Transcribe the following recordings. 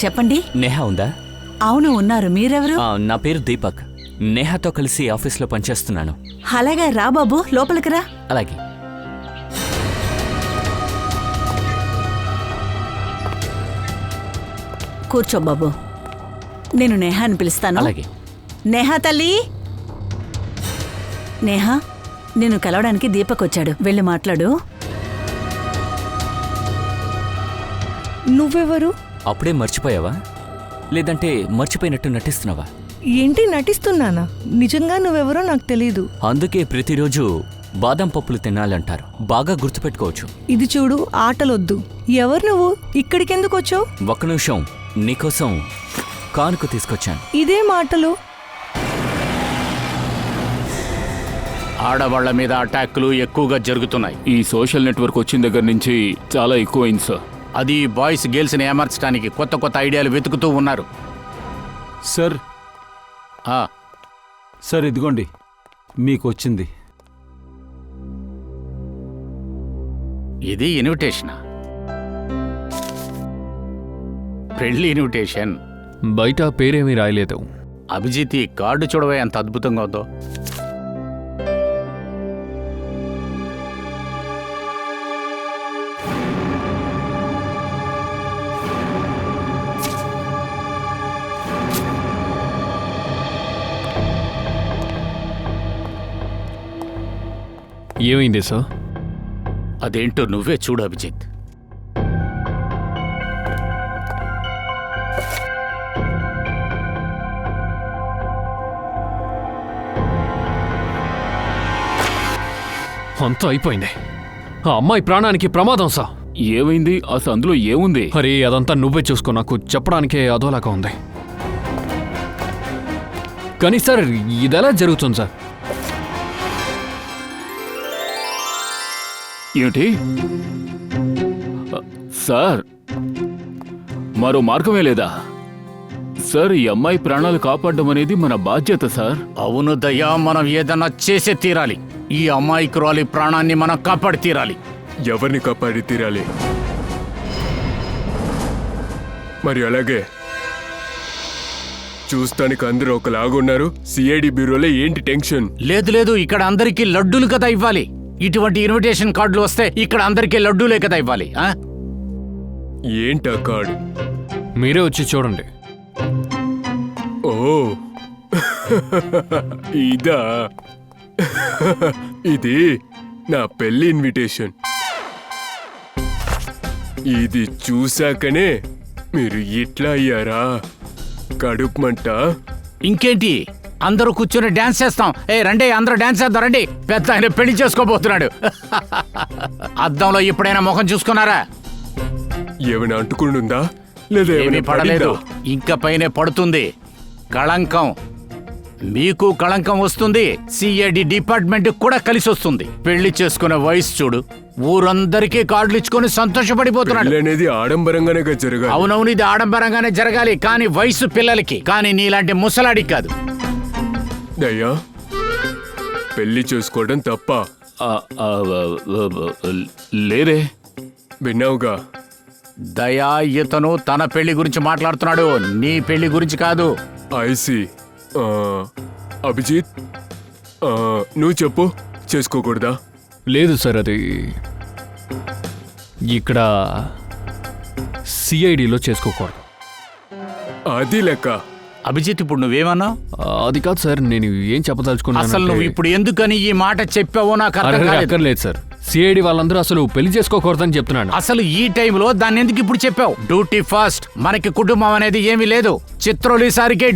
చెప్పండి. నేహా ఉందా? అవును, ఉన్నారు. మీరెవరు? నా పేరు దీపక్. నేహాతో కలిసి ఆఫీస్లో పనిచేస్తున్నాను. అలాగే, రా బాబు, లోపలికి రా. అలాగే. కూర్చో బాబు. నేను నేహా అని పిలుస్తాను. అలాగే. నేహా తల్లి. నేహా, నేను కలవడానికి దీపక్ వచ్చాడు. వెళ్ళి మాట్లాడు. నువ్వెవరు? అప్పుడే మర్చిపోయావా? లేదంటే మర్చిపోయినట్టు నటిస్తున్నావా? ఏంటి నటిస్తున్నానా? నిజంగా నువ్వెవరో నాకు తెలీదు. అందుకే ప్రతిరోజు బాదం పప్పులు తినాలంటారు. బాగా గుర్తుపెట్టుకోవచ్చు. ఇది చూడు, ఆటలొద్దు. ఎవరు నువ్వు? ఇక్కడికెందుకు వచ్చావు? ఒక్క నిమిషం, నీకోసం కానుక తీసుకొచ్చాను. ఇదే మాటలు? ఆడవాళ్ల మీద అటాక్లు ఎక్కువగా జరుగుతున్నాయి. ఈ సోషల్ నెట్వర్క్ వచ్చిన దగ్గర నుంచి చాలా ఎక్కువైంది సార్. అది బాయ్స్ గర్ల్స్ని ఏమర్చడానికి కొత్త కొత్త ఐడియాలు వెతుకుతూ ఉన్నారు. సార్ సార్, ఇదిగోండి మీకు వచ్చింది. ఇది ఇన్విటేషనా? పెళ్లి ఇన్విటేషన్. బయట పేరేమీ రాయలేదు. అభిజిత్, ఈ కార్డు చూడవే ఎంత అద్భుతంగా ఉందో. ఏమైంది సార్? అదేంటో నువ్వే చూడు అభిజిత్. అంతా అయిపోయింది. ఆ అమ్మాయి ప్రాణానికి ప్రమాదం సార్. ఏమైంది అసలు? అందులో ఏముంది? అరే, అదంతా నువ్వే చూసుకో. నాకు చెప్పడానికే అదోలాగా ఉంది. కానీ సార్, ఇదెలా జరుగుతుంది సార్? ఏమిటి సార్? మరో మార్గమే లేదా సార్? ఈ అమ్మాయి ప్రాణాలు కాపాడడం అనేది మన బాధ్యత సార్. అవును దయ్యా, మనం ఏదన్నా చేసే తీరాలి. ఈ అమ్మాయికురాలి ప్రాణాన్ని మనం కాపాడి తీరాలి. ఎవరిని కాపాడి తీరాలి? మరి అలాగే చూస్తానికి అందరూ ఒకలాగున్నారు. సిఐడి బ్యూరోలో ఏంటి టెన్షన్? లేదు లేదు, ఇక్కడ అందరికీ లడ్డూలు కదా ఇవ్వాలి. ఇటువంటి ఇన్విటేషన్ కార్డులు వస్తే ఇక్కడ అందరికీ లడ్డూలే కదా ఇవ్వాలి. ఏంటా కార్డు? మీరే వచ్చి చూడండి. ఓ ఇదా? ఇది నా పెళ్లి ఇన్విటేషన్. ఇది చూశాకనే మీరు ఇట్లా అయ్యారా? కడుపు మంట. ఇంకేంటి, అందరూ కూర్చొని డాన్స్ చేస్తాం. రండి, అందరూ డాన్స్ చేద్దాం రండి. పెద్ద ఆయన పెళ్లి చేసుకోబోతున్నాడు. అద్దంలో ఎప్పుడైనా ముఖం చూసుకున్నారా? ఏమైనా అంటుకుంటుందా? లేదా ఏమీ పడలేదు, ఇంకా పైనే పడుతుంది. కళంకం. మీకు కళంకం వస్తుంది, సిఐడి డిపార్ట్మెంట్ కూడా కలిసి వస్తుంది. పెళ్లి చేసుకునే వయసు చూడు. ఊరందరికీ కార్డులు ఇచ్చుకొని సంతోషపడిపోతున్నాడు. అనేది ఆడంబరంగానే జరగాలి. అవునవును, ఇది ఆడంబరంగానే జరగాలి, కానీ వయసు పిల్లలకి. కానీ నీలాంటి ముసలాడికి కాదు. దయ్యా, పెళ్లి చేసుకోవడం తప్ప? లేరే. విన్నావుగా? దయా, ఇతను తన పెళ్లి గురించి మాట్లాడుతున్నాడు, నీ పెళ్లి గురించి కాదు. ఐసి. అభిజిత్, నువ్వు చెప్పు, చేసుకోకూడదా? లేదు సార్, అది ఇక్కడ సిఐడిలో చేసుకోకూడదు. అది లెక్క. అభిజిత్, ఇప్పుడు నువ్వేమన్నావు? అది కాదు సార్, నేను ఏం చెప్పదలుచుకున్నాను. అసలు నువ్వు ఇప్పుడు ఎందుకని ఈ మాట చెప్పావో నాకు అర్థం కాలేదు. అక్కర్లేదు సార్, సిఐడి వాళ్ళందరూ అసలు పెళ్లి చేసుకోకూడదని చెప్తున్నాను. అసలు ఈ టైంలో దాన్ని ఎందుకు ఇప్పుడు చెప్పావు? Duty first. మనకి కుటుంబం అనేది ఏమీ లేదు. చిత్రోలు ఈసారికే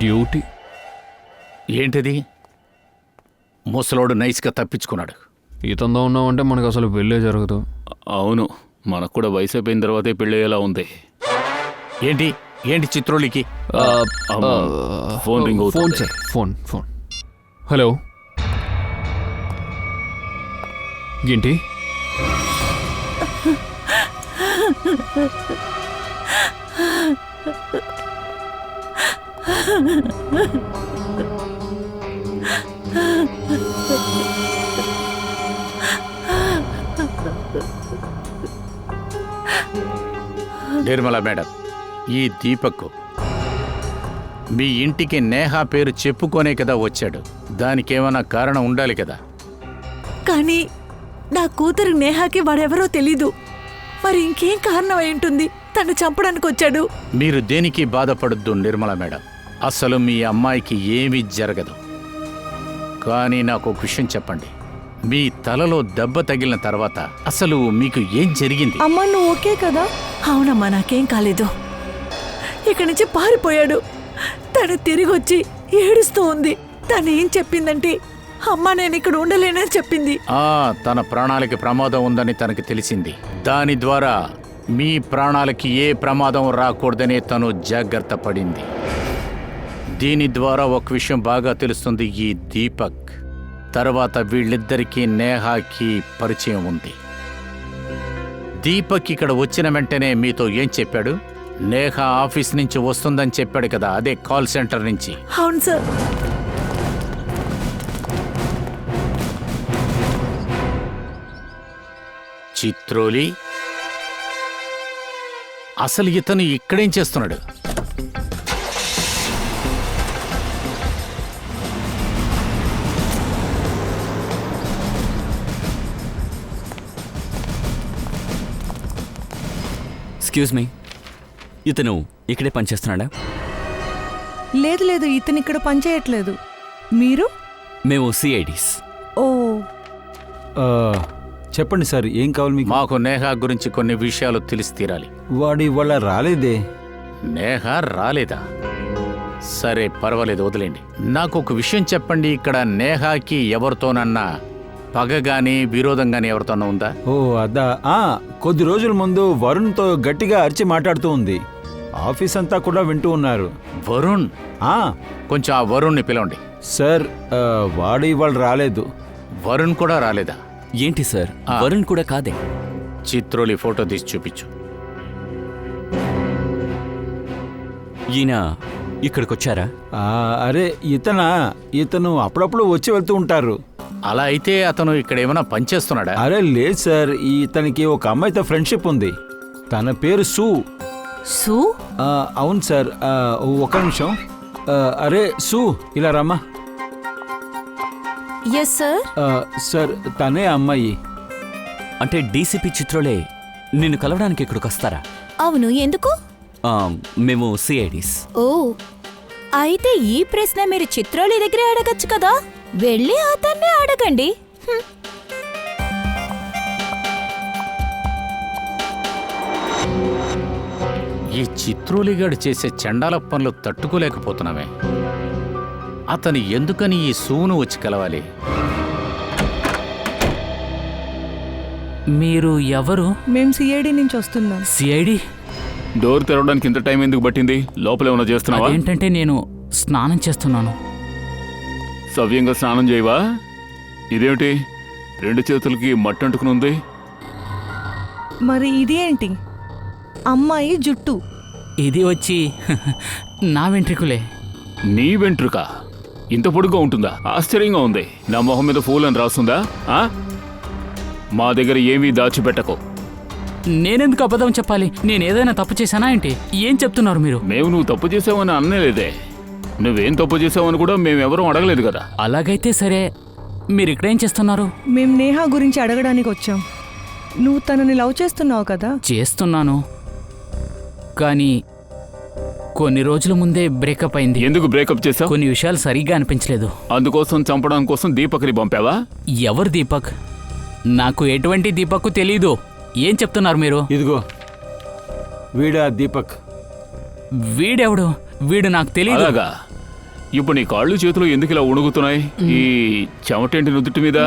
డ్యూటీ ఏంటిది? ముసలోడు నైస్గా తప్పించుకున్నాడు. ఇతందో ఉన్నామంటే మనకు అసలు పెళ్ళే జరగదు. అవును, మనకు కూడా వయసు అయిపోయిన తర్వాతే పెళ్ళయ్యేలా ఉంది. ఏంటి ఏంటి చిత్రోలికి ఫోన్ రింగ్ అవుతుంది. Phone sir, phone phone. Hello, ఏంటి? నిర్మల మేడం, ఈ దీపక్ మీ ఇంటికి నేహా పేరు చెప్పుకోనే కదా వచ్చాడు. దానికేమైనా కారణం ఉండాలి కదా. కానీ నా కూతురు నేహాకి వాడెవరో తెలీదు. మరి ఇంకేం కారణం అయి ఉంటుంది తను చంపడానికి వచ్చాడు? మీరు దేనికి బాధపడొద్దు నిర్మల మేడం. అసలు మీ అమ్మాయికి ఏమీ జరగదు. కానీ నాకు ఒక విషయం చెప్పండి, మీ తలలో దెబ్బ తగిలిన తర్వాత అసలు మీకు ఏం జరిగింది? అమ్మా నువ్వు ఓకే కదా? అవునమ్మా, నాకేం కాలేదు. ఇక్కడి నుంచి పారిపోయాడు. తను తిరిగి వచ్చి ఏడుస్తూ ఉంది. తను ఏం చెప్పిందంటే, అమ్మా నేను ఇక్కడ ఉండలేనని చెప్పింది. తన ప్రాణాలకి ప్రమాదం ఉందని తనకి తెలిసింది. దాని ద్వారా మీ ప్రాణాలకి ఏ ప్రమాదం రాకూడదనే తను జాగ్రత్త పడింది. దీని ద్వారా ఒక విషయం బాగా తెలుస్తుంది. ఈ దీపక్ తర్వాత వీళ్ళిద్దరికీ నేహాకి పరిచయం ఉంది. దీపక్ ఇక్కడ వచ్చిన వెంటనే మీతో ఏం చెప్పాడు? నేహా ఆఫీస్ నుంచి వస్తుందని చెప్పాడు కదా, అదే కాల్ సెంటర్ నుంచి. అవును సార్. చిత్రోలి, అసలు ఇతను ఇక్కడేం చేస్తున్నాడు? ఎక్స్క్యూజ్ మీ, ఇతను ఇక్కడే పనిచేస్తున్నాడా? లేదు లేదు, ఇతను ఇక్కడ పనిచేయట్లేదు. మీరు? మేము సిఐడీస్. ఓ చెప్పండి సార్, ఏం కావాలి మీకు? మాకు నేహా గురించి కొన్ని విషయాలు తెలిసి తీరాలి. వాడు ఇవాళ రాలేదే. నేహా రాలేదా? సరే పర్వాలేదు, వదిలేండి. నాకు ఒక విషయం చెప్పండి, ఇక్కడ నేహాకి ఎవరితోనన్నా పగగాని విరోధం గాని ఎవరితోనన్నా ఉందా? ఓ అదా, కొద్ది రోజుల ముందు వరుణ్తో గట్టిగా అరిచి మాట్లాడుతూ ఉంది. ఆఫీస్ అంతా కూడా వింటూ ఉన్నారు. వరుణ్? ఆ కొంచెం ఆ వరుణ్ని పిలవండి. సార్, వాడు ఇవాళ రాలేదు. వరుణ్ కూడా రాలేదా? ఏంటి సార్, వరుణ్ కూడా కాదే. చిత్రోలి ఫోటో తీసి చూపించు. ఈయన ఇక్కడికొచ్చారా? అరే ఇతను అప్పుడప్పుడు వచ్చి వెళ్తూ ఉంటారు. అలా అయితే అతను ఇక్కడ ఏమైనా పనిచేస్తున్నాడా? అరే లేదు సార్, ఇతనికి ఒక అమ్మాయితో ఫ్రెండ్షిప్ ఉంది. తన పేరు సు. సు? అవును సార్, ఒక నిమిషం. అరే సు, ఇలా రమ్మా. Yes sir. సార్, తనే అమ్మాయి. అంటే డీసీపీ చిత్రోలే నిన్ను కలవడానికి ఇక్కడికి వస్తారా? అవును, ఎందుకు? మేము సిఐడీస్. ఓ, అయితే ఈ ప్రశ్న మీరు చిత్రోలి దగ్గరే అడగచ్చు కదా. వెళ్ళి అతన్నే అడగండి. ఈ చిత్రోలిగాడు చేసే చండాల పనులు తట్టుకోలేకపోతున్నామే. అతను ఎందుకని ఈ సూను వచ్చి కలవాలి? మీరు ఎవరు? మేము సిఐడి నుంచి వస్తున్నాం. సిఐడి? డోర్ తెరవడానికి ఇంత టైం ఎందుకు పట్టింది? లోపల ఏమైనా చేస్తున్నావా? ఏంటంటే నేను స్నానం చేస్తున్నాను. సవ్యంగా స్నానం చేయవా? ఇదేమిటి 2 చేతులకి మట్టి అంటుకుని ఉంది? మరి ఇది ఏంటి? అమ్మాయి జుట్టు. ఇది వచ్చి నా వెంట్రుకలే. నీ వెంట్రుక ఇంత పొడుగ్గా ఉంటుందా? ఆశ్చర్యంగా ఉంది. నా మొహం మీద ఫూల్ అని రాస్తుందా? మా దగ్గర ఏమీ దాచిపెట్టకు. నేనెందుకు అబద్ధం చెప్పాలి? నేనేదైనా తప్పు చేశానా ఏంటి? ఏం చెప్తున్నారు మీరు? మేము నువ్వు తప్పు చేసావని అనలేదే. నువ్వేం తప్పు చేసావని కూడా మేమెవరూ అడగలేదు కదా. అలాగైతే సరే, మీరు ఇక్కడేం చేస్తున్నారు? మేము నేహా గురించి అడగడానికి వచ్చాం. నువ్వు తనని లవ్ చేస్తున్నావు కదా? చేస్తున్నాను, కానీ కొన్ని రోజుల ముందే బ్రేకప్ అయింది. ఎందుకు బ్రేకప్ చేసావు? కొన్ని విషయాలు సరిగ్గా అనిపించలేదు. అందుకోసం చంపడం కోసం దీపక్ని పంపావా? ఎవరు దీపక్? నాకు ఎటువంటి దీపక్ తెలీదు. ఏం చెప్తున్నారు మీరు? ఇదిగో వీడా దీపక్. వీడెవడు? వీడు నాకు తెలీదు. అలాగా? ఇప్పుడు నీ కాళ్ళు చేతులు ఎందుకు ఇలా ఉణుగుతున్నాయి? ఈ చెమటేంటి నుదుటి మీద?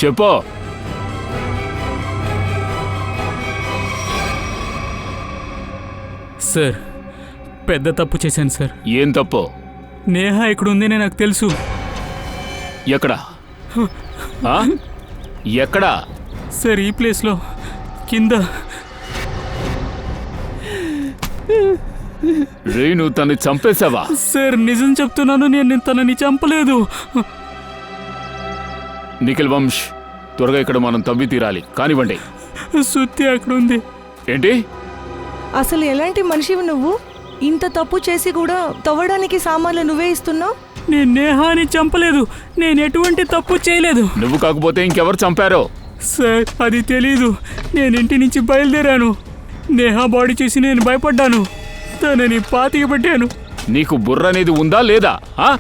చెప్పు. సార్, పెద్ద తప్పు చేశాను సార్. ఏం తప్పు? నేహా ఇక్కడ ఉందని నాకు తెలుసు. ఎక్కడా? ఎక్కడా? సార్, ఈ ప్లేస్లో కింద. రే, నువ్వు తన్ని చంపేశావా? సార్, నిజం చెప్తున్నాను, నేను తనని చంపలేదు. నిఖిల్ వంశ్, త్వరగా ఇక్కడ మనం తవ్వి తీరాలి. కానివ్వండి. సుత్తి అక్కడ ఉంది. ఏంటి? అసలు ఎలాంటి మనిషివి నువ్వు? ఇంత తప్పు చేసి కూడా తవ్వడానికి సామాన్లు నువ్వే ఇస్తున్నావు? నేను నేహాని చంపలేదు. నేను ఎటువంటి తప్పు చేయలేదు. నువ్వు కాకపోతే ఇంకెవరు చంపారో? సార్, అది తెలీదు. నేను ఇంటి నుంచి బయలుదేరాను. నేహా బాడీ చూసి నేను భయపడ్డాను. తనని పాతికి పెట్టాను. నీకు బుర్ర అనేది ఉందా లేదా? ఆ?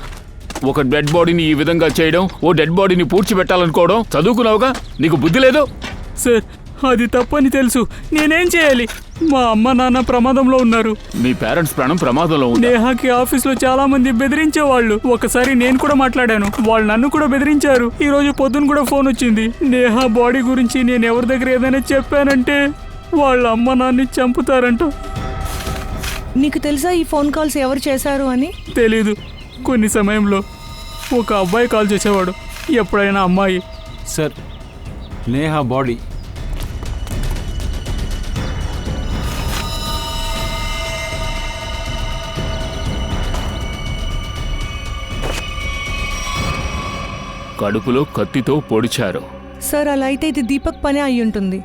ఒక డెడ్ బాడీని ఈ విధంగా చేయడం, ఓ డెడ్ బాడీని పూడ్చిపెట్టాలనుకోవడం, చదువుకున్నావుగా? నీకు బుద్ధి లేదు? సార్, అది తప్పని తెలుసు. నేనేం చేయాలి? మా అమ్మ నాన్న ప్రమాదంలో ఉన్నారు. మీ పేరెంట్స్ ప్రాణం ప్రమాదంలో ఉంది. నేహాకి ఆఫీస్లో చాలా మంది బెదిరించేవాళ్ళు. ఒకసారి నేను కూడా మాట్లాడాను. వాళ్ళు నన్ను కూడా బెదిరించారు. ఈ రోజు పొద్దున కూడా ఫోన్ వచ్చింది. నేహా బాడీ గురించి నేను ఎవరి దగ్గర ఏదైనా చెప్పానంటే వాళ్ళ అమ్మ నాన్ని చంపుతారంట. నీకు తెలుసా ఈ ఫోన్ కాల్స్ ఎవరు చేశారు అని? తెలీదు. కొన్ని సమయంలో ఒక అబ్బాయి కాల్ చేసేవాడు, ఎప్పుడైనా అమ్మాయి. సార్, నేహా బాడీ కడుపులో కత్తితో పొడిచారు. సార్, అలా అయితే ఇది దీపక్ పనే అయి ఉంటుంది.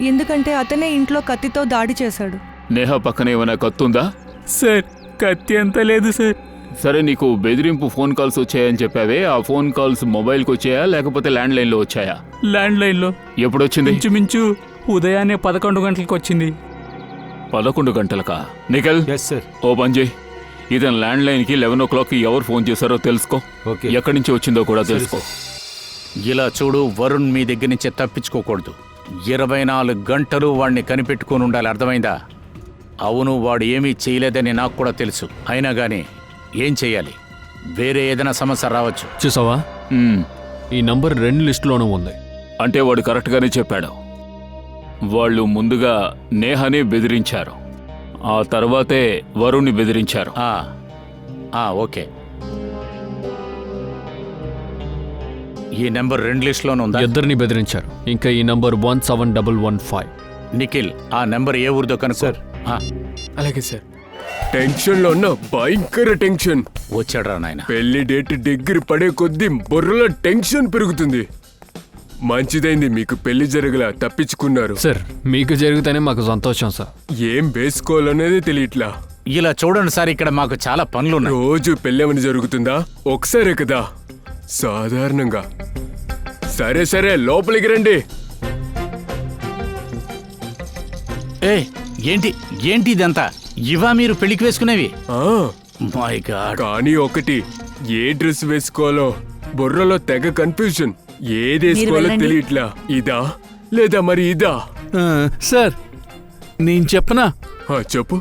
ఎందుకంటే అతనే ఇంట్లో కత్తితో దాడి చేశాడు. నేహా పక్కన ఏమైనా కత్తుందా? సార్, కత్తి అంత లేదు సార్. సరే, నీకు బెదిరింపు ఫోన్ కాల్స్ వచ్చాయని చెప్పావే, ఆ ఫోన్ కాల్స్ మొబైల్కి వచ్చాయా లేకపోతే ల్యాండ్ లైన్లో వచ్చాయా? ల్యాండ్ లైన్లో. ఎప్పుడు వచ్చింది? ఇంచుమించు ఉదయాన్నే 11 గంటలకు వచ్చింది. 11 గంటలకా? Nikhil, yes sir. ఓ పని చేయి, ఇతను ల్యాండ్ లైన్కి 11 o'clockకి ఎవరు ఫోన్ చేశారో తెలుసుకో. ఓకే. ఎక్కడి నుంచి వచ్చిందో కూడా తెలుసుకో. ఇలా చూడు, వరుణ్ మీ దగ్గర నుంచి తప్పించుకోకూడదు. 24 గంటలు వాడిని కనిపెట్టుకుని ఉండాలి, అర్థమైందా? అవును, వాడు ఏమీ చేయలేదని నాకు కూడా తెలుసు. అయినా కానీ ఏం చెయ్యాలి? వేరే ఏదైనా సమస్య రావచ్చు. చూసావా, మ్మ్. ఈ నంబర్ 2 లిస్టులోనూ ఉంది. అంటే వాడు కరెక్ట్గానే చెప్పాడు. వాళ్ళు ముందుగా నేహాని బెదిరించారు, ఆ తర్వాతే వరుణ్ని బెదిరించారు. ఓకే. ఈ నెంబర్ 2 లిస్టులోనే ఉందా? ఇద్దరిని బెదిరించారు. ఇంకా ఈ నంబర్ 17115. నిఖిల్, ఆ నెంబర్ ఏ ఊరిదో కనుక. సార్, అలాగే సార్. టెన్షన్లో ఉన్న భయంకర టెన్షన్. వచ్చాడ్రా నాయన. పెళ్లి డేట్ దగ్గర పడే కొద్దీ బుర్రలో టెన్షన్ పెరుగుతుంది. మంచిదైంది మీకు పెళ్లి జరగలా, తప్పించుకున్నారు. సార్, మీకు జరిగితేనే మాకు సంతోషం సార్. ఏం వేసుకోవాలనేది తెలియట్లా. ఇలా చూడండి సార్, ఇక్కడ మాకు చాలా పనులున్నాయి. రోజు పెళ్ళేమని జరుగుతుందా? ఒకసారే కదా, సాధారణంగా. సరే సరే, లోపలికి రండి. ఏంటి ఏంటి ఇదంతా? ఇవా మీరు పెళ్లికి వేసుకునేవి? My God. కానీ ఒకటి, ఏ డ్రెస్ వేసుకోవాలో బుర్రలో తెగ కన్ఫ్యూజన్. ఏది వేసుకోవాలో తెలియట్లా. ఇదా లేదా మరి ఇదా? సార్, నేను చెప్పనా? చెప్పు.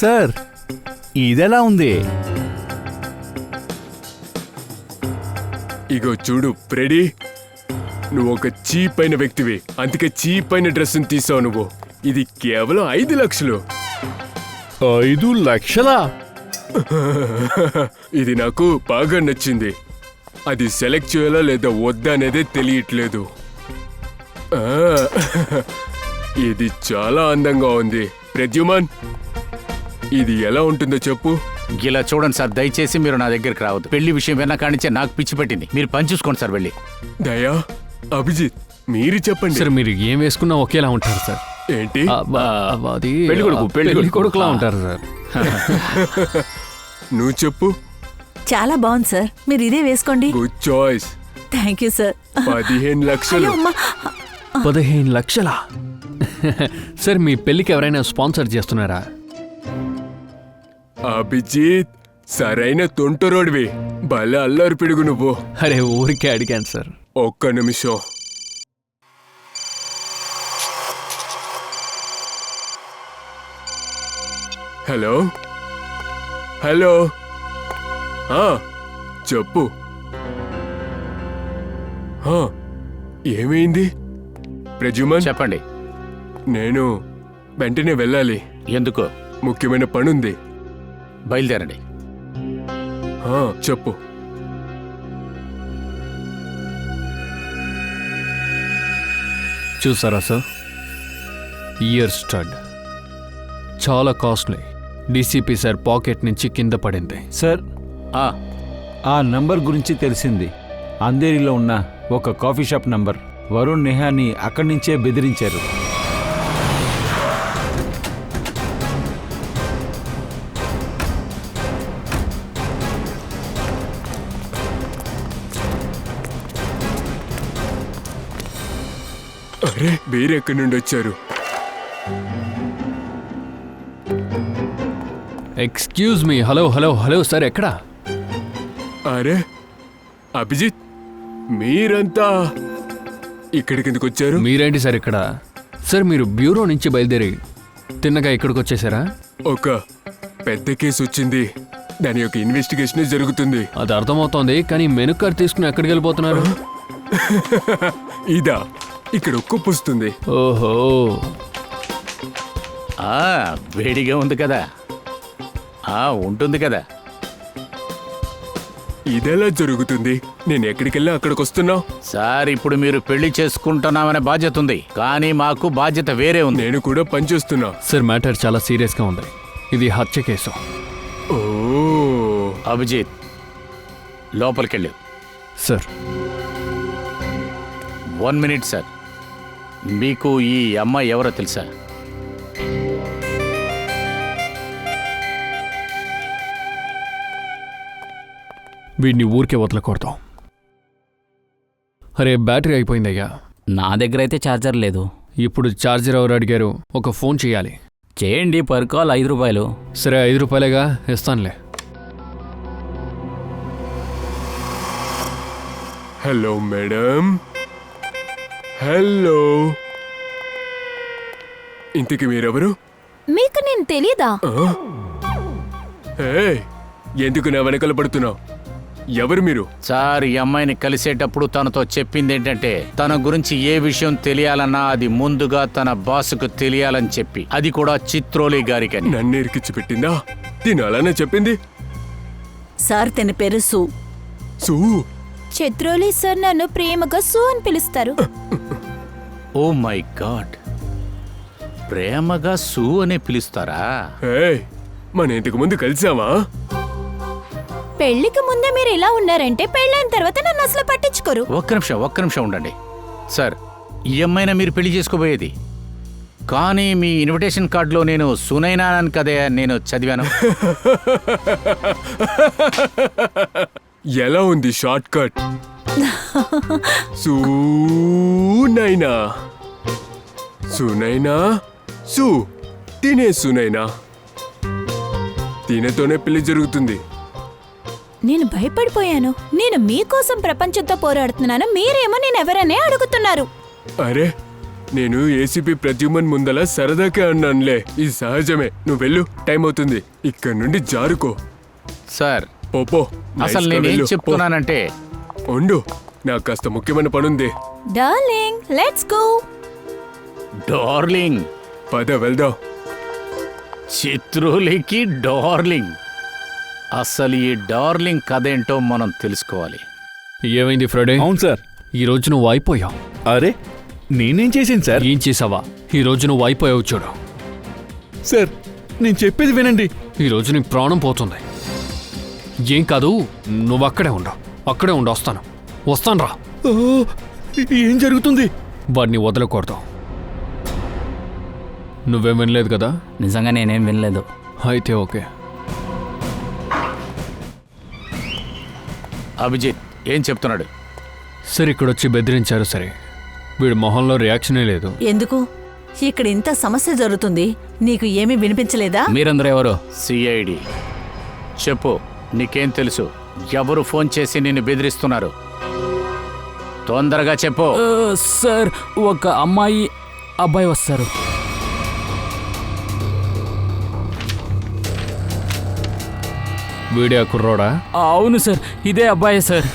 సార్, ఇదెలా ఉంది? ఇగో చూడు ఫ్రెడీ, నువ్వు ఒక చీప్ అయిన వ్యక్తివి, అందుకే చీప్ అయిన డ్రెస్ తీసావు నువ్వు. ఇది కేవలం 5 లక్షలు. 5 లక్షలా? ఇది నాకు బాగా నచ్చింది. అది సెలెక్ట్ చేయాలా లేదా వద్దా అనేదే తెలియట్లేదు. ఇది చాలా అందంగా ఉంది. ప్రద్యుమన్, ఇది ఎలా ఉంటుందో చెప్పు. ఇలా చూడండి సార్, దయచేసి మీరు నా దగ్గరికి రావద్దు. పెళ్లి విషయం విన్నా కానించే నాకు పిచ్చి పెట్టింది. మీరు పని చూసుకోండి సార్, వెళ్ళి. దయా, అభిజిత్, మీరు చెప్పండి. సార్, మీరు ఏం వేసుకున్నా ఒకేలా ఉంటారు సార్. ఏంటి? అది పెళ్లి కొడుకులా ఉంటారు సార్. నువ్వు చెప్పు. చాలా బాగుంది సార్, మీరు ఇదే వేసుకోండి. Good choice. Thank you sir. 15 లక్షలు. 15 లక్షలా? సార్, మీ పెళ్లికి ఎవరైనా స్పాన్సర్ చేస్తున్నారా? అభిజిత్, సరైన తొంటరోడివి. భలే అల్లరి పిడుగు నువ్వు. అరే, ఊరికే అడిగాను సార్. ఒక్క నిమిషం. హలో హలో, చెప్పు. ఏమైంది? ప్రజుమన్, చెప్పండి. నేను వెంటనే వెళ్ళాలి. ఎందుకు? ముఖ్యమైన పనుంది. బయలుదేరండి. చెప్పు. చూసారా సార్, ఇయర్ స్టడ్ చాలా కాస్ట్లీ. డీసీపీ సార్ పాకెట్ నుంచి కింద పడింది. సార్, ఆ నంబర్ గురించి తెలిసింది. అంధేరిలో ఉన్న ఒక కాఫీ షాప్ నంబర్. వరుణ్ నేహాని అక్కడి నుంచే బెదిరించారు. అరే వేరెక్కడి నుండి వచ్చారు? Excuse me. Hello hello hello sir, ఎక్కడా? అరే అభిజిత్, మీరంతా ఇక్కడికి ఎందుకు వచ్చారు? మీరేంటి సార్ ఇక్కడ? సార్ మీరు బ్యూరో నుంచి బయలుదేరి తిన్నగా ఇక్కడికి వచ్చేసారా? ఒక పెద్ద కేసు వచ్చింది, దాని యొక్క ఇన్వెస్టిగేషన్ జరుగుతుంది. అది అర్థమవుతోంది, కానీ మెను కార్డ్ తీసుకుని ఎక్కడికి వెళ్ళిపోతున్నారు? ఇదా, ఇక్కడ ఉక్కు పుస్తుంది. ఓహో, వేడిగా ఉంది కదా. ఉంటుంది కదా. ఇదెలా జరుగుతుంది? నేను ఎక్కడికెళ్ళా అక్కడికి వస్తున్నావు. సార్, ఇప్పుడు మీరు పెళ్లి చేసుకుంటున్నామనే బాధ్యత ఉంది, కానీ మాకు బాధ్యత వేరే ఉంది. నేను కూడా పనిచేస్తున్నా. సార్ మ్యాటర్ చాలా సీరియస్గా ఉంది. ఇది హత్య కేసు. ఓ అభిజిత్, లోపలికెళ్ళు. Sir 1 minute sir. మీకు ఈ అమ్మాయి ఎవరో తెలుసా? వీడిని ఊరికే వదలకూడదు. అరే బ్యాటరీ అయిపోయిందయ్యా. నా దగ్గర అయితే ఛార్జర్ లేదు. ఇప్పుడు ఛార్జర్ ఎవరు అడిగారు? ఒక ఫోన్ చేయాలి. చేయండి, పర్ కాల్ 5 రూపాయలు. సరే 5 రూపాయలేగా, ఇస్తానులే. Hello madam. హలో, ఇంతకి మీరెవరు? మీకు నేను తెలీదా? ఎందుకు నా వెనకాల పడుతున్నావు? ఎవరు మీరు? సార్, ఈ అమ్మాయిని కలిసేటప్పుడు తనతో చెప్పింది ఏంటంటే, తన గురించి ఏ విషయం తెలియాలన్నా అది ముందుగా తన బాసుకు తెలియాలని చెప్పి, అది కూడా చిత్రోలి గారికి. నన్ను ఇరికిచ్చి పెట్టిందా? దీని అలానే చెప్పింది. సార్, తన పేరు సు. సూ? చిత్రోలి సార్ నన్ను ప్రేమగా సు అని పిలుస్తారు. ఓ మై గాడ్, ప్రేమగా సు అనే పిలుస్తారా? మన ఇంతకు ముందు కలిసామా? పెళ్లికి ముందే మీరు ఇలా ఉన్నారంటే పెళ్ళైన తర్వాత నన్ను అసలు పట్టించుకోరు. ఒక్క నిమిషం ఉండండి. సార్, ఈ అమ్మాయినా మీరు పెళ్లి చేసుకోబోయేది, కానీ మీ ఇన్విటేషన్ కార్డులో నేను సునైనా అని కదే నేను చదివాను. ఎలా ఉంది షార్ట్ కట్? సునైనా. సునైనా సు, తినే సునైనా. తినేతోనే పెళ్లి జరుగుతుంది. నేను భయపడిపోయాను. నేను మీకోసం ప్రపంచంతో పోరాడుతున్నాను, మీరేమో నేనెవరనే అడుగుతున్నారు. అరే, నేను ఏసీపీ ప్రద్యుమన్ ముందల సరదాకే అన్నానులే. ఇది సహజమే. నువ్వు వెళ్ళు, టైం అవుతుంది. ఇక్కడ నుండి జారుకో. సార్, పోపో. అసలు నేనేం చెప్తున్నానంటే, ఉండు, నాకు కాస్త ముఖ్యమైన పనుంది. Darling, let's go. డార్లింగ్, పద వెళ్దాం. చిత్రోలికి డార్లింగ్. అసలు ఈ డార్లింగ్ కథ ఏంటో మనం తెలుసుకోవాలి. ఏమైంది ఫ్రైడే? అవును సార్. ఈ రోజు నువ్వు అయిపోయావు. అరే నేనేం చేశాను సార్? ఏం చేసావా? ఈ రోజు నువ్వు అయిపోయావు చూడు. సార్, నేను చెప్పేది వినండి. ఈ రోజు నీ ప్రాణం పోతుంది. ఏం కాదు, నువ్వు అక్కడే ఉండు. వస్తాను రా. ఏం జరుగుతుంది? వాడిని వదలకూడదు. నువ్వేం వినలేదు కదా? నిజంగా నేనేం వినలేదు. అయితే ఓకే. అభిజిత్ ఏం చెప్తున్నాడు? సరే, ఇక్కడొచ్చి బెదిరించారు. సరే, వీడి మొహంలో రియాక్షనే లేదు. ఎందుకు? ఇక్కడ ఇంత సమస్య జరుగుతుంది, నీకు ఏమీ వినిపించలేదా? మీరందరూ ఎవరు? సిఐడి. చెప్పు, నీకేం తెలుసు? ఎవరు ఫోన్ చేసి నిన్ను బెదిరిస్తున్నారు? తొందరగా చెప్పు. సార్, ఒక అమ్మాయి అబ్బాయి వస్తారు. వీడియో కుర్రోడా? అవును సార్, ఇదే అబ్బాయి సార్.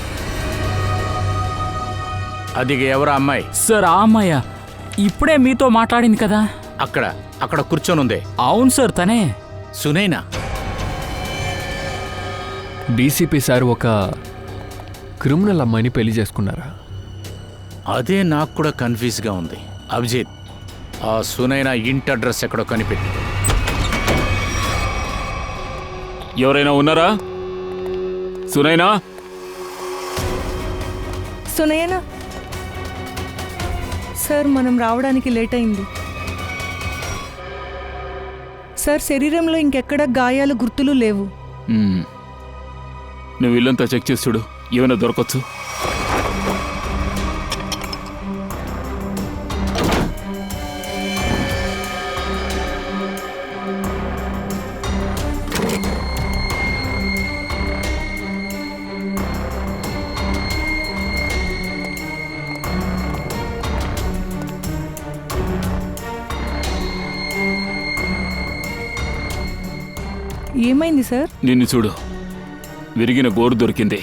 అది ఎవరు అమ్మాయి? సార్, ఆ అమ్మాయ ఇప్పుడే మీతో మాట్లాడింది కదా. అక్కడ కూర్చొనుంది. అవును సార్, తనే. సునైనా. డీసీపీ సార్ ఒక క్రిమినల్ అమ్మాయిని పెళ్లి చేసుకున్నారా? అదే నాకు కూడా కన్ఫ్యూజ్గా ఉంది. అభిజిత్, ఆ సునైనా ఇంటి అడ్రస్ ఎక్కడో కనిపెట్టి. ఎవరైనా ఉన్నారా? సునైనా? సునయనా, సార్ మనం రావడానికి లేట్ అయింది. సార్ శరీరంలో ఇంకెక్కడ గాయాలు గుర్తులు లేవు. నువ్వు ఇల్లంతా చెక్ చేసి చూడు, ఏమైనా దొరకచ్చు. ఏమైంది సార్? నిన్ను చూడు, విరిగిన గోరు దొరికింది,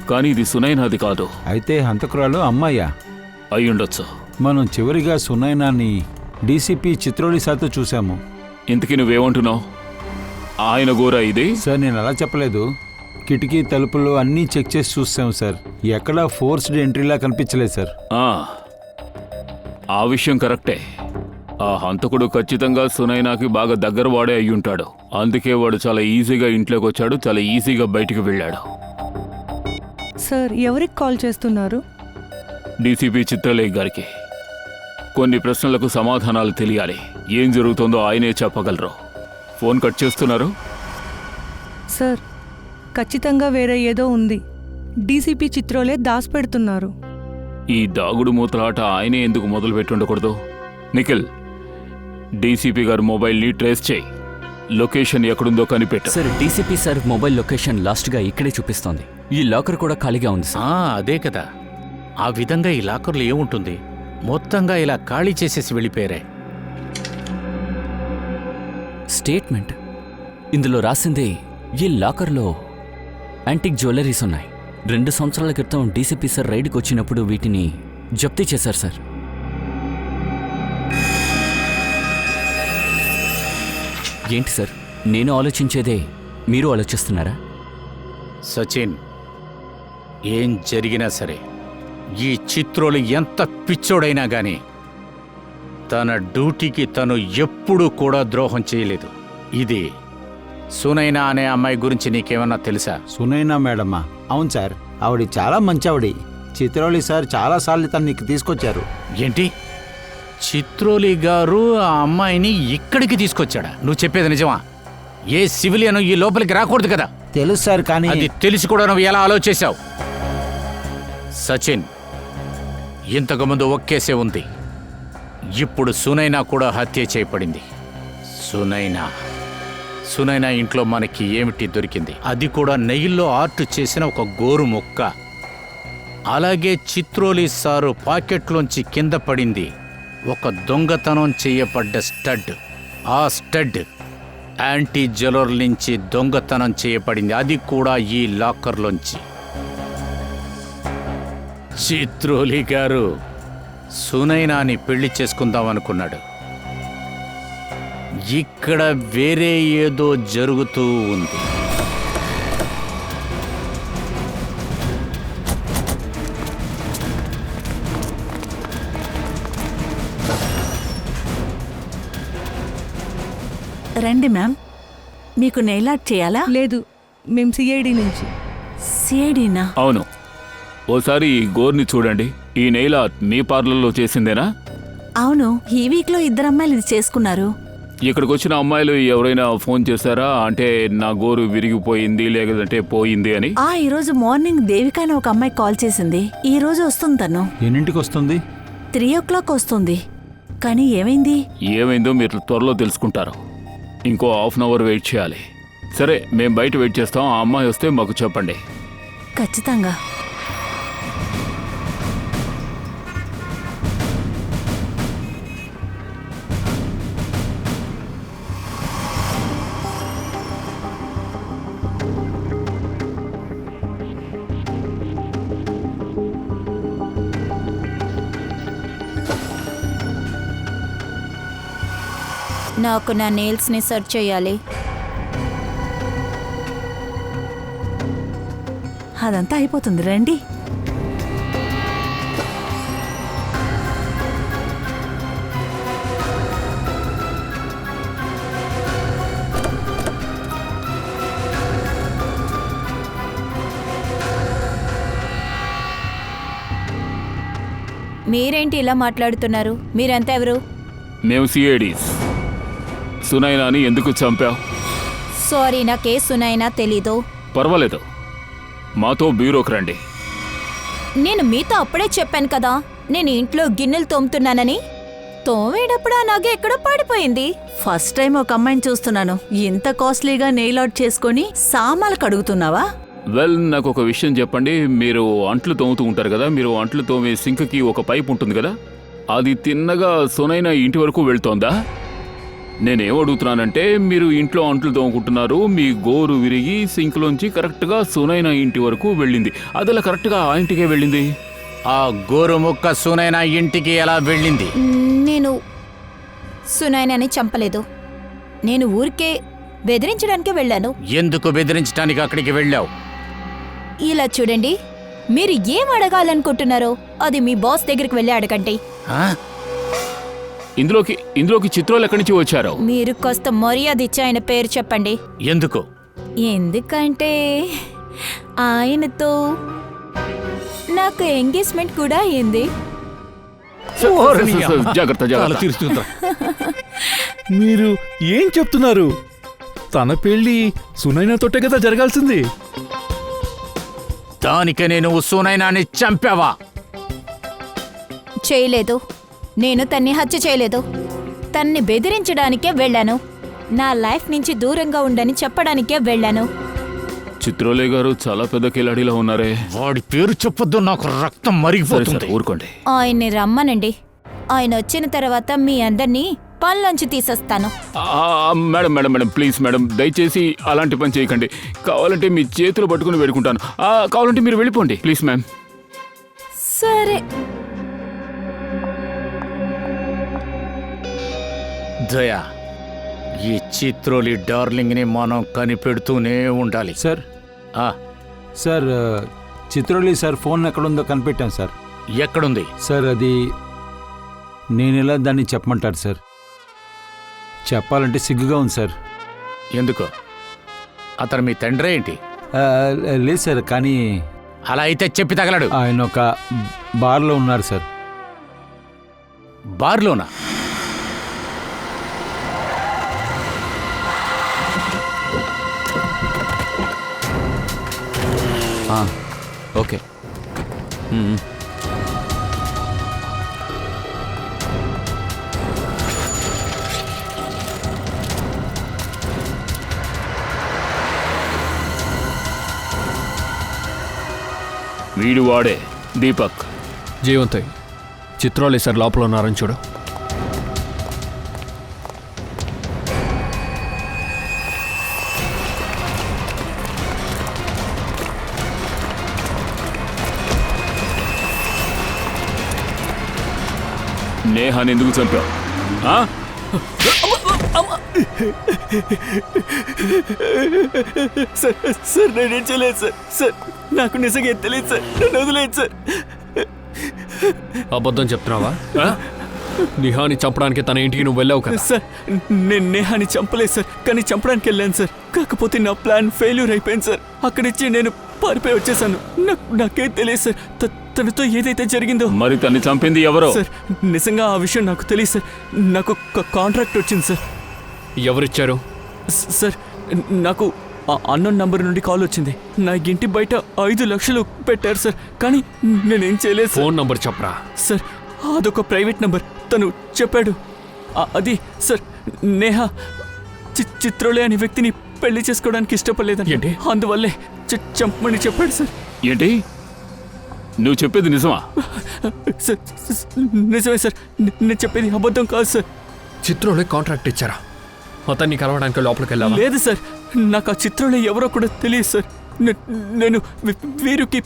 కానీ ఇది సునైనాది కాదు. అయితే హంతకురాలు అమ్మాయ్యా అయ్యుండొచ్చు. మనం చివరిగా సునైనాని డీసీపీ చిత్రోలి సార్తో చూశాము. ఇంతకీ నువ్వేమంటున్నావు? ఆయన గోరా ఇది? సార్ నేను అలా చెప్పలేదు. కిటికీ తలుపులు అన్నీ చెక్ చేసి చూసాం సార్. ఎక్కడా ఫోర్స్డ్ ఎంట్రీలా కనిపించలేదు సార్. ఆ విషయం కరెక్టే. ఆ హంతకుడు ఖచ్చితంగా సునైనాకి బాగా దగ్గర వాడే అయ్యుంటాడు. అందుకే వాడు చాలా ఈజీగా ఇంట్లోకి వచ్చాడు, చాలా ఈజీగా బయటికి వెళ్ళాడు. సార్ ఎవరికి కాల్ చేస్తున్నారు? డీసీపీ చిత్రలేఖ గారికి. కొన్ని ప్రశ్నలకు సమాధానాలు తెలియాలి. ఏం జరుగుతుందో ఆయనే చెప్పగలరు. ఫోన్ కట్ చేస్తున్నారు. సార్ ఖచ్చితంగా వేరే ఏదో ఉంది. డీసీపీ చిత్రోలే దాచిపెడుతున్నారు. ఈ దాగుడు మూతలాట ఆయనే ఎందుకు మొదలు పెట్టుండకూడదు? నిఖిల్, డీసీపీ గారి మొబైల్ని ట్రేస్ చేయి. లొకేషన్ ఎక్కడుందో కనిపెట్టు. Sir DCP sir mobile location లాస్ట్గా ఇక్కడే చూపిస్తోంది. ఈ లాకర్ కూడా ఖాళీగా ఉంది సార్. అదే కదా. ఆ విధంగా ఈ లాకర్లో ఏముంటుంది? మొత్తంగా ఇలా ఖాళీ చేసేసి వెళ్ళిపోయారే. స్టేట్మెంట్ ఇందులో రాసింది, ఈ లాకర్లో యాంటిక్ జ్యువెలరీస్ ఉన్నాయి. 2 సంవత్సరాల క్రితం డీసీపీ సార్ రైడ్కి వచ్చినప్పుడు వీటిని జప్తీ చేశారు సార్. ఏంటి సార్, నేను ఆలోచించేదే మీరు ఆలోచిస్తున్నారా? సచిన్, ఏం జరిగినా సరే ఈ చిత్రోలు ఎంత పిచ్చోడైనా గాని తన డ్యూటీకి తను ఎప్పుడూ కూడా ద్రోహం చేయలేదు. ఇది సునైనా అనే అమ్మాయి గురించి నీకేమన్నా తెలుసా? సునైనా మేడమ్మా? అవును సార్, ఆవిడ చాలా మంచి ఆవిడ. చిత్రోలి సార్ చాలాసార్లు తనకి తీసుకొచ్చారు. ఏంటి, చిత్రోలి గారు ఆ అమ్మాయిని ఇక్కడికి తీసుకొచ్చాడా? నువ్వు చెప్పేది నిజమా? ఏ సివిలియన్ ఈ లోపలికి రాకూడదు కదా? తెలుసు సార్, కానీ అది తెలిసి కూడా నువ్వు ఎలా ఆలోచించావు? సచిన్, ఇంతకుముందు ఒక కేసే ఉంది. ఇప్పుడు సునైనా కూడా హత్య చేయబడింది. సునైనా ఇంట్లో మనకి ఏమిటి దొరికింది? అది కూడా నెయ్యిలో ఆర్ట్ చేసిన ఒక గోరు ముక్క. అలాగే చిత్రోలి సారు పాకెట్లోంచి కింద పడింది ఒక దొంగతనం చేయబడ్డ స్టడ్. ఆ స్టడ్ యాంటీ జ్యువెలర్ నుంచి దొంగతనం చేయబడింది, అది కూడా ఈ లాకర్లోంచి. చిత్రోలి గారు సునైనాని పెళ్లి చేసుకుందామనుకున్నాడు. ఇక్కడ వేరే ఏదో జరుగుతూ ఉంది. రండి మ్యామ్, మీకు నెయిల్ ఆర్ట్ చేయాలా? లేదు, మేము సిఐడి నుంచి. సిఐడినా? అవును. ఓసారి ఈ గోర్ని చూడండి. ఈ నెయిల్ ఆర్ట్ మీ పార్లర్లో చేసిందేనా? అవును, ఈ వీక్లో 2 అమ్మాయిలు ఇది చేసుకున్నారు. ఇక్కడికి వచ్చిన అమ్మాయిలు ఎవరైనా ఫోన్ చేశారా? అంటే నా గోరు విరిగిపోయింది లేదంటే పోయింది అని. ఈరోజు మార్నింగ్ దేవిక అని ఒక అమ్మాయి కాల్ చేసింది. ఈ రోజు వస్తుంది తను. ఎన్నింటికి వస్తుంది? 3 o'clock వస్తుంది. కానీ ఏమైందో మీరు త్వరలో తెలుసుకుంటారు. ఇంకో హాఫ్ అన్ అవర్ వెయిట్ చేయాలి. సరే, మేము బయట వెయిట్ చేస్తాం. ఆ అమ్మాయి వస్తే మాకు చెప్పండి. ఖచ్చితంగా. నాకు నా నెయిల్స్ని సెర్చ్ చేయాలి. అదంతా అయిపోతుంది, రండి. మీరేంటి ఇలా మాట్లాడుతున్నారు? మీరంతా ఎవరు? మేము సిఐడీస్. సునైనాని ఎందుకు చంపావు? సారీ, నాకే సునైనా తెలీదు. పర్వాలేదు, మాతో బ్యూరోకి రండి. నేను మీతో అప్పుడే చెప్పాను కదా, నేను ఇంట్లో గిన్నెలు తోముతున్నానని. తోమేటప్పుడు ఆ నగ ఎక్కడో పడిపోయింది. ఫస్ట్ టైం ఒక అమ్మాయిని చూస్తున్నాను ఇంత కాస్ట్లీగా నెయిల్ అవుట్ చేసుకొని సామాన్లు కడుగుతున్నావా? వెల్, నాకు ఒక విషయం చెప్పండి. మీరు అంట్లు తోముతూ ఉంటారు కదా, మీరు అంట్లు తోమే సింక్కి ఒక పైప్ ఉంటుంది కదా, అది తిన్నగా సునైనా ఇంటి వరకు వెళ్తోందా? నేనేం అడుగుతున్నానంటే, మీరు ఇంట్లో అంట్లు తోముకుంటున్నారు, మీ గోరు విరిగి సింక్లోంచి కరెక్ట్గా సునైనా ఇంటి వరకు వెళ్ళింది. అదలా కరెక్ట్గా ఆ ఇంటికే వెళ్ళింది. ఆ గోరు ముక్క సునైనా ఇంటికి ఎలా వెళ్ళింది? నేను సునైనాని చంపలేదు. నేను ఊరికే బెదిరించడానికే వెళ్ళాను. ఎందుకు బెదిరించడానికి అక్కడికి వెళ్ళావు? ఇలా చూడండి, మీరు ఏం అడగాలనుకుంటున్నారో అది మీ బాస్ దగ్గరికి వెళ్ళి అడగండి. ఇందులోకి చిత్రాలు ఎక్కడి నుంచి వచ్చారో? మీరు కాస్త మర్యాద ఇచ్చి ఆయన పేరు చెప్పండి. ఎందుకు? ఎందుకంటే ఆయనతో నాకు ఎంగేజ్మెంట్ కూడా అయింది. జాగ్రత్త జాగ్రత్త. మీరు ఏం చెప్తున్నారు? తన పెళ్లి సునైనాతోటే కదా జరగాల్సింది. దానికనే నువ్వు సునైనాని చంపావా? చేయలేదు. నేను తన్ని హత్య చేయలేదు. తన్ని బెదిరించడానికే వెళ్ళాను. నా లైఫ్ నుంచి దూరంగా ఉండని చెప్పడానికే వెళ్ళాను. చిత్రోలే గారు చాలా పెద్ద కిలాడిలో ఉన్నారే. వాడి పేరు చెప్పొద్దు, నాకు రక్తం మరిగిపోతుంది. ఊరుకోండి. ఆయన్ని రమ్మనండి. ఆయన వచ్చిన తర్వాత మీ అందరినీ పనిలోంచి తీసేస్తాను. Madam madam madam please madam, దయచేసి అలాంటి పని చేయకండి. కావాలంటే మీ చేతులు పట్టుకుని వేడుకుంటాను. కావాలంటే మీరు వెళ్ళిపోండి ప్లీజ్ మ్యామ్. సరే. దయా, ఈ చిత్రోలి డార్లింగ్ని మనం కనిపెడుతూనే ఉండాలి. సార్ సార్ చిత్రోలి సార్ ఫోన్ ఎక్కడుందో కనిపెట్టాం సార్. ఎక్కడుంది సార్? అది నేను ఎలా దాన్ని చెప్పమంటారు సార్? చెప్పాలంటే సిగ్గుగా ఉంది సార్. ఎందుకు? అతను మీ తండ్రి ఏంటి? లేదు సార్, కానీ అలా అయితే చెప్పి తగలడు. ఆయన ఒక బార్లో ఉన్నారు సార్. బార్లోనా? ఓకే. వీడు వాడే దీపక్. జీవంతయ్, చిత్రాలు సార్ లోపల ఉన్నారని చూడు. నేహాని ఎందుకు చంపావు? సార్ నేనేం చేయలేదు సార్. సార్ నాకు నిజంగా ఏం తెలియదు సార్. నన్ను వదిలేదు సార్. అబద్ధం చెప్తున్నావా? నిహాని చంపడానికి తన ఇంటికి నువ్వు వెళ్ళావు కదా సార్? నేను నేహాని చంపలేదు సార్, కానీ చంపడానికి వెళ్ళాను సార్. కాకపోతే నా ప్లాన్ ఫెయిల్యూర్ అయిపోయింది సార్. అక్కడిచ్చి నేను పారిపోయి వచ్చేసాను. నాకేం తెలియదు సార్ తనతో ఏదైతే జరిగిందో. మరి తన్ని చంపింది ఎవరో? సార్ నిజంగా ఆ విషయం నాకు తెలియదు సార్. నాకు కాంట్రాక్ట్ వచ్చింది సార్. ఎవరిచ్చారు? సార్ నాకు అన్నోన్ నంబర్ నుండి కాల్ వచ్చింది. నా ఇంటి బయట 5 లక్షలు పెట్టారు సార్, కానీ నేనేం చేయలేదు. ఫోన్ నంబర్ చెప్పరా? సార్ అదొక ప్రైవేట్ నంబర్, తను చెప్పాడు. అది సార్, నేహ చిత్రోలే అనే వ్యక్తిని పెళ్లి చేసుకోవడానికి ఇష్టపడలేదండి, అందువల్లే చంపమని చెప్పాడు సార్. ఏంటి నువ్వు చెప్పేది నిజమా? సార్ నిజమే సార్, నేను చెప్పేది అబద్ధం కాదు సార్. చిత్రంలో కాంట్రాక్ట్ ఇచ్చారా? అతన్ని కలవడానికి లోపలికి వెళ్ళావా? లేదు సార్, నాకు ఆ చిత్రంలో ఎవరో కూడా తెలియదు సార్. నేను వీరుకి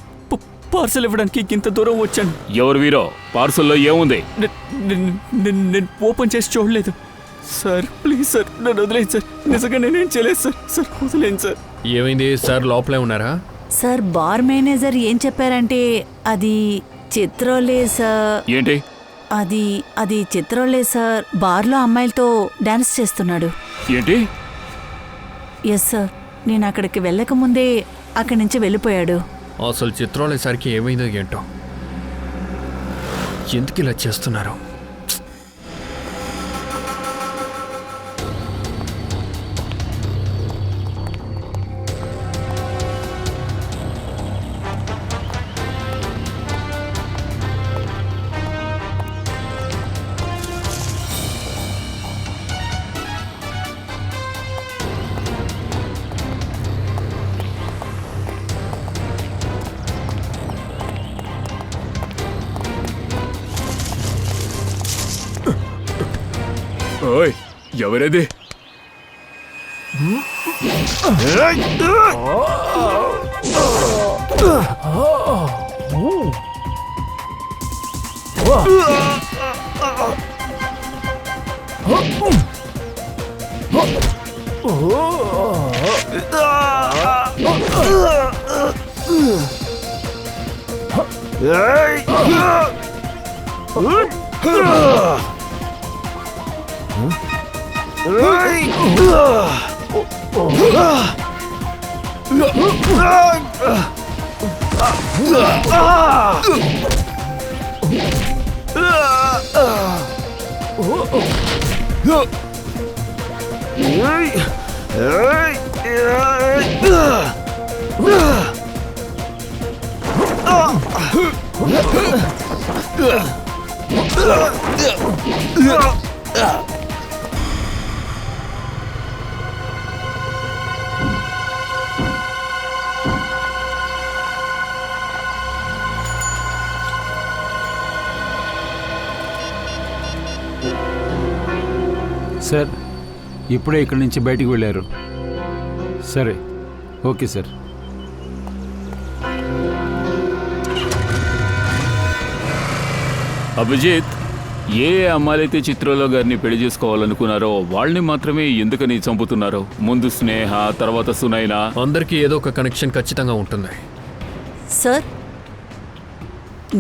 పార్సల్ ఇవ్వడానికి ఇంత దూరం వచ్చాను. ఎవరు వీరో? పార్సల్లో ఏముంది? నేను ఓపెన్ చేసి చూడలేదు సార్. ప్లీజ్ సార్ నన్ను వదిలేండి సార్. నిజంగా నేనేం చేయలేదు సార్. సార్ వదిలేండి సార్. ఏమైంది సార్? లోపలే ఉన్నారా? సార్ బార్ మేనేజర్ ఏం చెప్పారంటే అది చిత్రోలే సార్. ఏంటి అది చిత్రోలే సార్ బార్లో అమ్మాయిలతో డాన్స్ చేస్తున్నాడు. ఏంటి? ఎస్ సార్, నేను అక్కడికి వెళ్ళక ముందే అక్కడి నుంచి వెళ్ళిపోయాడు. అసలు చిత్రాలేసరికి ఏమైందో ఏంటో. ఎందుకు ఇలా చేస్తున్నారు? ఓయ్, ఎవరది? సార్ ఇప్పుడే ఇక్కడి నుంచి బయటికి వెళ్ళారు. సరే, ఓకే సార్. అభిజిత్, ఏ అమ్మాయిలైతే చిత్రలో గారిని పెళ్లి చేసుకోవాలనుకున్నారో వాళ్ళని మాత్రమే ఎందుకని చంపుతున్నారో? ముందు స్నేహ, తర్వాత సునైనా. అందరికీ ఏదో ఒక కనెక్షన్ ఖచ్చితంగా ఉంటుంది. సార్,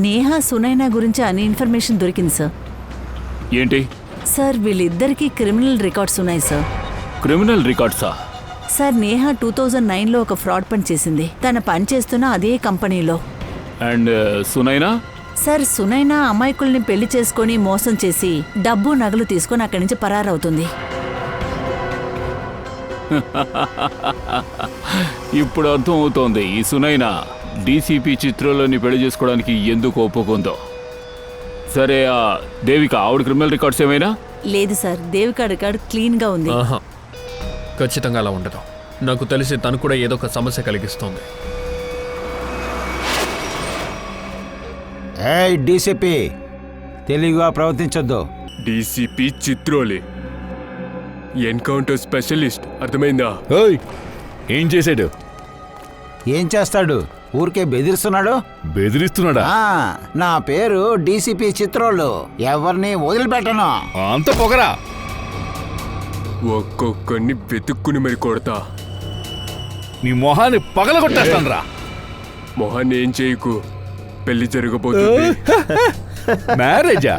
నేహా సునైనా గురించి అన్ని ఇన్ఫర్మేషన్ దొరికింది సార్. ఏంటి సార్, వీళ్ళిద్దరికీ క్రిమినల్ రికార్డ్స్ ఉన్నాయి సార్. క్రిమినల్ రికార్డ్సా? సార్, నేహా 2009లో ఒక ఫ్రాడ్ పని చేసింది. తన పని చేస్తున్న అదే కంపెనీలో. అండ్ సునైనా? సార్, సునైనా అమాయకుల్ని పెళ్లి చేసుకొని మోసం చేసి డబ్బు నగలు తీసుకొని అక్కడి నుంచి పరారవుతుంది. ఇప్పుడు అర్థం అవుతోంది ఈ సునైనా డీసీపీ చిత్రంలోని పెళ్లి చేసుకోవడానికి ఎందుకు ఒప్పుకుందో. సరే, ఆ దేవిక, ఆవిడ క్రిమినల్ రికార్డ్స్ ఏమైనా? లేదు సార్, దేవిక రికార్డ్ క్లీన్ గా ఉంది. ఆహా, ఖచ్చితంగా అలా ఉండదు. నాకు తెలిసి తను కూడా ఏదో ఒక సమస్య కలిగిస్తోంది. ఏయ్ డీసీపీ, తెలివిగా ప్రవర్తించొద్దు. డీసీపీ చిత్రోలే, ఎన్కౌంటర్ స్పెషలిస్ట్, అర్థమైందా? ఓయ్, ఏం చేశాడు? ఏం చేస్తాడు? ఊరికే బెదిరిస్తున్నాడు. బెదిరిస్తున్నాడా? నా పేరు డీసీపీ చిత్రోలు, ఎవరిని వదిలిపెట్టను. అంత పొగరా? ఒక్కొక్కరిని వెతుక్కుని మరి కొడతా. నీ మొహాన్ని పగలగొట్టేస్తాను రా. మొహాన్ని ఏం చేయకు, పెళ్లి జరగబోతుంది. మ్యారేజా?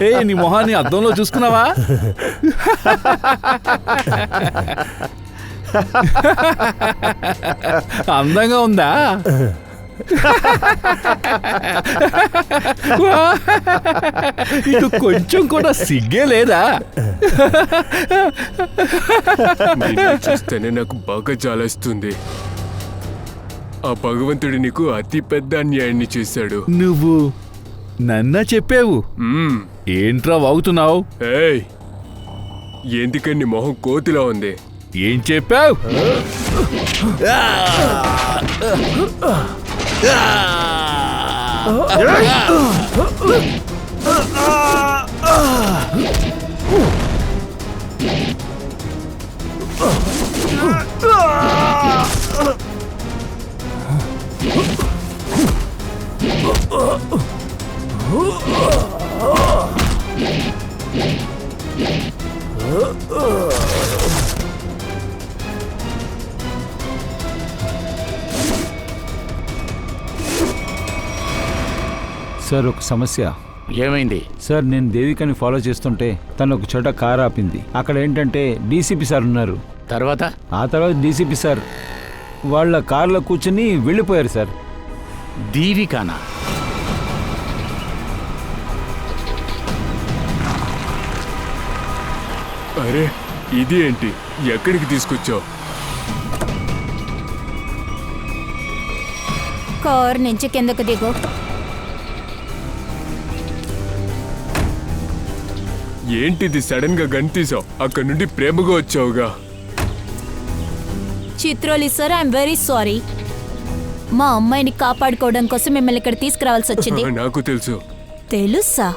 ఏ, నీ మొహాన్ని అద్దంలో చూసుకున్నావా? అందంగా ఉందా? ఇది కొంచెం కూడా సిగ్గే లేదా? చూస్తేనే నాకు బాగా జాలేస్తుంది. ఆ భగవంతుడు నీకు అతి పెద్ద అన్యాయాన్ని చేశాడు. నువ్వు నన్నా చెప్పావు. ఏంట్రా వాగుతున్నావు? ఏయ్, ఎందుకని మొహం కోతిలా ఉంది? ఏం చెప్పావు? సార్, ఒక సమస్య. ఏమైంది? సార్, నేను దేవికని ఫాలో చేస్తుంటే తను ఒక చోట కారు ఆపింది. అక్కడ ఏంటంటే డీసీపీ సార్ ఉన్నారు. తర్వాత? ఆ తర్వాత డీసీపీ సార్ వాళ్ళ కార్లో కూర్చుని వెళ్ళిపోయారు సార్. దీవికానా? అరే ఇది ఏంటి, ఎక్కడికి తీసుకొచ్చావు? కార్ నుంచి కిందకు దిగు. ఏంటిది సడన్ గా గన్ తీసావు? అక్కడి నుండి ప్రేమగా వచ్చావుగా. చిత్రోలి సార్, ఐఎమ్ వెరీ సారీ. మా అమ్మాయిని కాపాడుకోవడం కోసం మిమ్మల్ని ఇక్కడ తీసుకురావాల్సి వచ్చింది. నాకు తెలుసు. తెలుసా?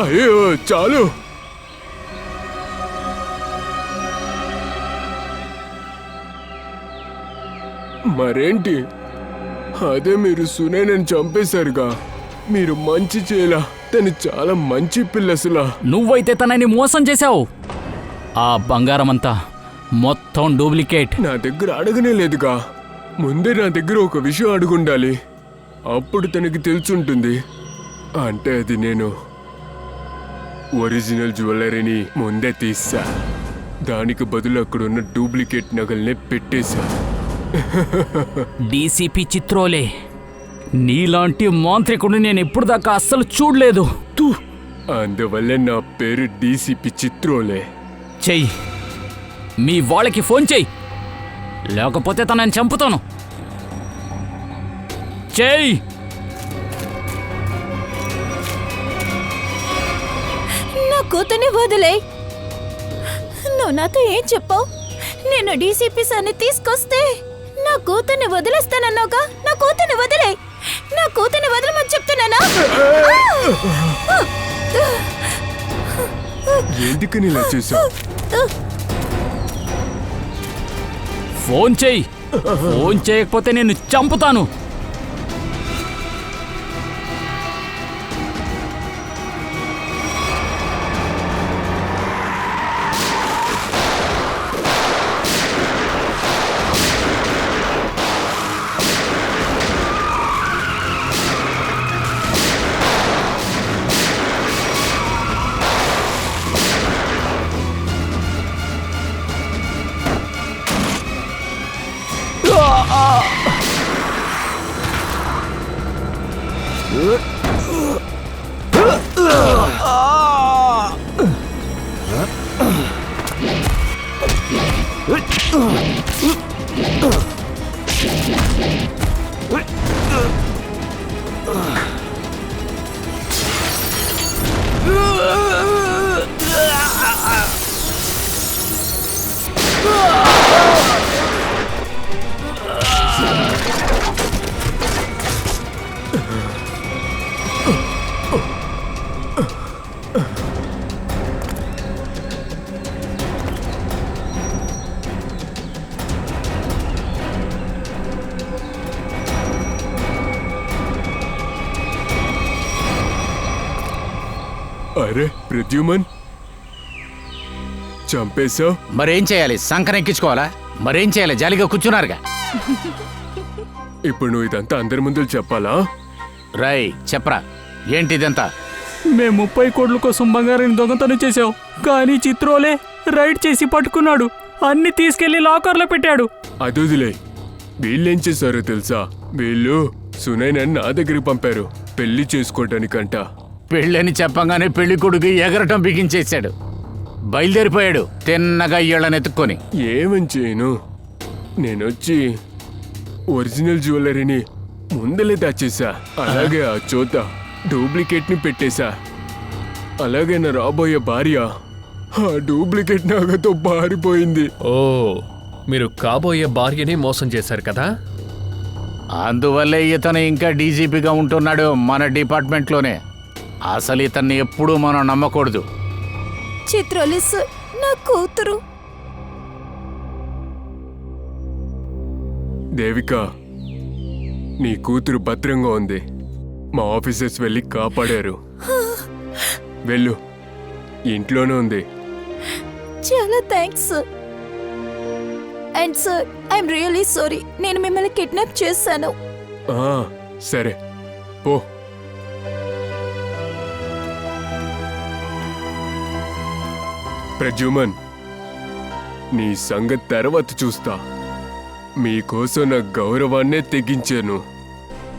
అయ్యో చాలు. మరేంటి, అదే మీరు సునైనని చంపేశారుగా. మీరు మంచి చేయలా, తను చాలా మంచి పిల్లసలా. నువ్వైతే తనని మోసం చేశావు. ఆ బంగారమంతా మొత్తం డూప్లికేట్. నా దగ్గర అడగనే లేదుగా. ముందే నా దగ్గర ఒక విషయం అడుగుండాలి, అప్పుడు తనకి తెలుసుంటుంది. అంటే అది నేను ఒరిజినల్ జ్యువెలరీని ముందే తీసా, దానికి బదులు అక్కడున్న డూప్లికేట్ నగల్నే పెట్టేశా. డీసీపీ చిత్రోలే, నీలాంటి మాంత్రికుడు నేను ఇప్పుడు దాకా అస్సలు చూడలేదు. అందువల్ల నా పేరు డీసీపీ చిత్రోలే. చెయ్యి, మీ వాళ్ళకి ఫోన్ చెయ్యి, లేకపోతే తనని చంపుతాను. చెయ్యి. నా కూతుర్ని వదిలే. నువ్వు నాతో ఏం చెప్పావు? నేను డీసీపీ సార్ని తీసుకొస్తే నా కూతుర్ని వదిలేస్తానన్నావుగా. నా కూతుర్ని వదిలే. నా కూతుర్ని వదలమని చెప్తున్నానా? ఎందుకని ఇలా చేశావు? ఫోన్ చెయ్యి. ఫోన్ చేయకపోతే నేను చంపుతాను. అరే ప్రద్యుమన్, చంపేశావు. మరేం చేయాలి? సంకనెక్కించుకోవాలా? మరేం చేయాలి? జాలిగా కూర్చున్నారుగా. ఇప్పుడు నువ్వు ఇదంతా అందరి ముందు చెప్పాలా? రై చెప్పరా, ఏంటిదంతా? మేము 30 కోట్ల కోసం బంగారాన్ని దొంగతనం చేశావు, కానీ చిత్రోలే రైడ్ చేసి పట్టుకున్నాడు. అన్ని తీసుకెళ్లి లాకర్లో పెట్టాడు. అదొదిలే. వీళ్ళేం చేశారో తెలుసా? వీళ్ళు సునైనని నా దగ్గరికి పంపారు, పెళ్లి చేసుకోవటానికంట. పెళ్ళని చెప్పగానే పెళ్లి కొడుకు ఎగరటం బిగించేశాడు. బయలుదేరిపోయాడు తిన్నగా ఇళ్ళనెత్తుక్కొని. ఏమని చేయను? నేనొచ్చి ఒరిజినల్ జ్యువెలరీని ముందలే దాచేసా. అలాగే ఆ చోట డూప్లికేట్ ని పెట్టేశా. అలాగే నా రాబోయే భార్య ఆ డూప్లికేట్ నాగతో పారిపోయింది. ఓ, మీరు కాబోయే భార్యని మోసం చేశారు కదా. అందువల్లే ఇతను ఇంకా డీజీపీగా ఉంటున్నాడు మన డిపార్ట్మెంట్లోనే. అసలు ఇతన్ని ఎప్పుడూ మనం నమ్మకూడదు. చిత్రోలి సార్, నా కూతురు. దేవిక, నీ కూతురు భద్రంగా ఉంది. మా ఆఫీసర్స్ వెళ్ళి కాపాడారు. వెళ్ళు, ఇంట్లోనే ఉంది. చాలా thanks sir. And sir, I'm really sorry, నేను మిమ్మల్ని కిడ్నాప్ చేశాను. సరే పో. ప్రజుమన్, నీ సంగతి తర్వాత చూస్తా. మీకోసం నా గౌరవాన్నే తెగించాను.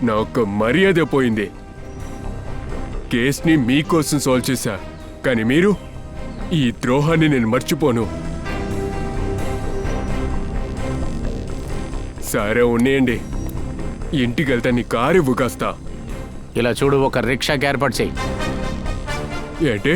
నా ఒక్క మర్యాద పోయింది. కేస్ని మీకోసం సాల్వ్ చేశా, కానీ మీరు ఈ ద్రోహాన్ని నేను మర్చిపోను. సరే ఉండేయండి, ఇంటికి వెళ్తా. నీ కారు ఇవ్వు కాస్తా. ఇలా చూడు, ఒక రిక్షాకి ఏర్పాటు చేయి. ఏంటి